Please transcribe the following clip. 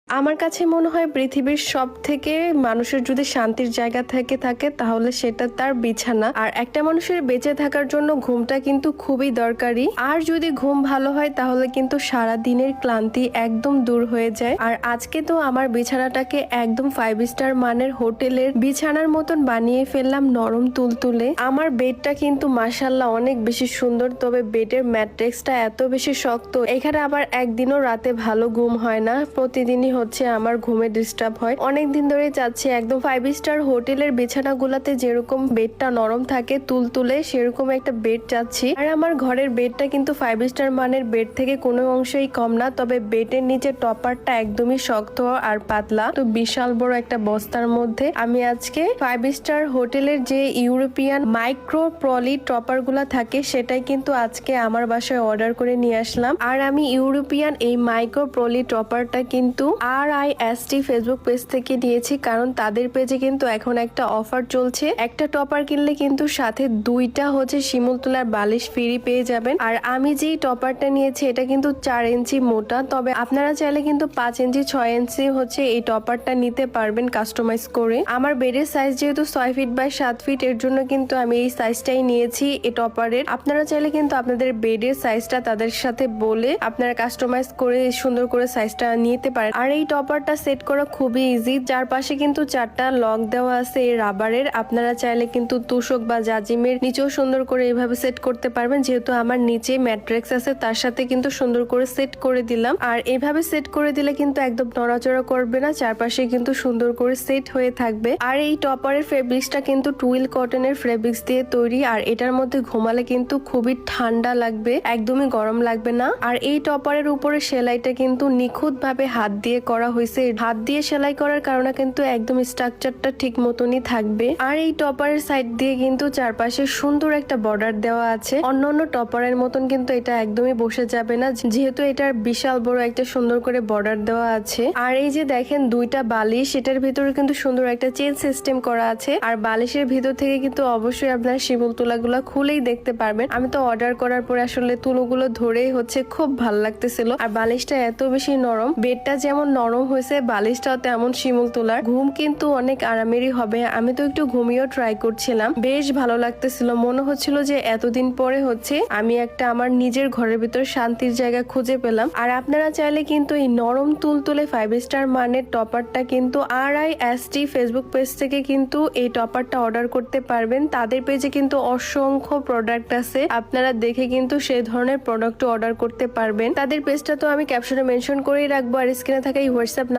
আমার কাছে মনে হয় পৃথিবীর সব থেকে মানুষের যদি শান্তির জায়গা থাকে তাহলে সেটা তার বিছানা। আর একটা মানুষের বেঁচে থাকার জন্য ঘুমটা কিন্তু খুবই দরকারি। আর যদি ঘুম ভালো হয় তাহলে কিন্তু সারা দিনের ক্লান্তি একদম দূর হয়ে যায়। আর আজকে তো আমার বিছানাটাকে একদম 5 স্টার মানের হোটেলের বিছানার মতন বানিয়ে ফেললাম, নরম তুলতুলে। আমার বেডটা কিন্তু মাশাআল্লাহ অনেক বেশি সুন্দর, তবে বেডের ম্যাট্রেক্সটা এত বেশি শক্ত, এখানে আবার একদিনও রাতে ভালো ঘুম হয় না, প্রতিদিনই হচ্ছে আমার ঘুমে ডিস্টার্ব হয়। অনেকদিন ধরে যাচ্ছে একদম 5 স্টার হোটেলের বিছানাগুলোতে যেরকম বেডটা নরম থাকে তুলতুলে, সেরকম একটা বেড চাচ্ছি। আর আমার ঘরের বেডটা কিন্তু 5 স্টার মানের বেড থেকে কোনো অংশেই কম না, তবে বেডের নিচে টপারটা একদমই শক্ত আর পাতলা। তো বিশাল বড় একটা বস্তার মধ্যে আমি আজকে 5 স্টার হোটেলের যে ইউরোপিয়ান মাইক্রো প্রলি টপার গুলা থাকে সেটাই কিন্তু আজকে আমার বাসায় অর্ডার করে নিয়ে আসলাম। আর আমি ইউরোপিয়ান এই মাইক্রো প্রলি টপারটা কিন্তু RIST ফেসবুক পেজ থেকে নিয়েছি, কারণ তাদের পেজে কিন্তু এখন একটা অফার চলছে। একটা টপার কিনলে কিন্তু সাথে 2টা হচ্ছে শিমুল তোলার বালিশ ফ্রি পেয়ে যাবেন। আর আমি যেই টপারটা নিয়েছি এটা কিন্তু 4 ইঞ্চি মোটা, তবে আপনারা চাইলে কিন্তু 5 ইঞ্চি 6 ইঞ্চি হচ্ছে এই টপারটা নিতে পারবেন কাস্টমাইজ করে। আমার বেডের সাইজ যেহেতু 6 ফিট বাই 7 ফিট, এর জন্য কিন্তু আমি এই সাইজটাই নিয়েছি এই টপারের। আপনারা চাইলে কিন্তু আপনাদের বেডের সাইজটা তাদের সাথে বলে আপনারা কাস্টমাইজ করে সুন্দর করে সাইজটা নিতে পারেন। আর এই টপারটা সেট করা খুবই ইজি, যার পাশে কিন্তু 4টা লক দেওয়া আছে এই রাবারের। আপনারা চাইলে কিন্তু তুষক বা জাজিমের নিচেও সুন্দর করে এইভাবে সেট করতে পারবেন। যেহেতু আমার নিচে ম্যাট্রেক্স আছে তার সাথে কিন্তু সুন্দর করে সেট করে দিলাম। আর এইভাবে সেট করে দিলে কিন্তু একদম নড়াচড়া করবে না, চারপাশে কিন্তু সুন্দর করে সেট হয়ে থাকবে। আর এই টপারের ফেব্রিক্সটা কিন্তু টুইল কটনের ফেব্রিক্স দিয়ে তৈরি। আর এটার মধ্যে ঘুমালে কিন্তু খুবই ঠান্ডা লাগবে, একদমই গরম লাগবে না। আর এই টপারের উপরে সেলাইটা কিন্তু নিখুঁত ভাবে হাত দিয়ে করা হয়েছে। হাত দিয়ে সেলাই করার কারণে কিন্তু একদম স্ট্রাকচারটা ঠিক মতনই থাকবে। আর এই টপারের সাইড দিয়ে কিন্তু চারপাশে সুন্দর একটা বর্ডার দেওয়া আছে। অন্যান্য টপারের মতন কিন্তু এটা একদমই বসে যাবে না, যেহেতু এটার বিশাল বড় একটা সুন্দর করে বর্ডার দেওয়া আছে। আর এই যে দেখেন 2টা বালিশ, এটার ভিতরে কিন্তু সুন্দর একটা চেন সিস্টেম করা আছে। আর বালিশের ভিতর থেকে কিন্তু অবশ্যই আপনারা শিমুল তুলাগুলো খুলেই দেখতে পারবেন। আমি তো অর্ডার করার পরে আসলে তুলোগুলো ধরেই হচ্ছে খুব ভালো লাগতেছিল। আর বালিশটা এত বেশি নরম, বেডটা যেমন নরম হয়েছে বালিশটাও তেমন শিমুল তোলার। ঘুম কিন্তু অনেক আরামেরই হবে। আমি তো একটু ঘুমিয়েও ট্রাই করছিলাম, বেশ ভালো লাগতেছিল। মনে হচ্ছিল যে এতদিন পরে হচ্ছে আমি একটা আমার নিজের ঘরের ভিতর শান্তির জায়গা খুঁজে পেলাম। আর আপনারা চাইলে কিন্তু এই নরম তুলতুলে 5 স্টার মানের টপারটা কিন্তু RIST ফেসবুক পেজ থেকে কিন্তু এই টপারটা অর্ডার করতে পারবেন। তাদের পেজে কিন্তু অসংখ্য প্রোডাক্ট আছে, আপনারা দেখে কিন্তু সেই ধরনের প্রোডাক্ট অর্ডার করতে পারবেন। তাদের পেজটা তো আমি ক্যাপশনে মেনশন করেই রাখবো, আর স্ক্রিনে থাকা এই হোয়াটসঅ্যাপ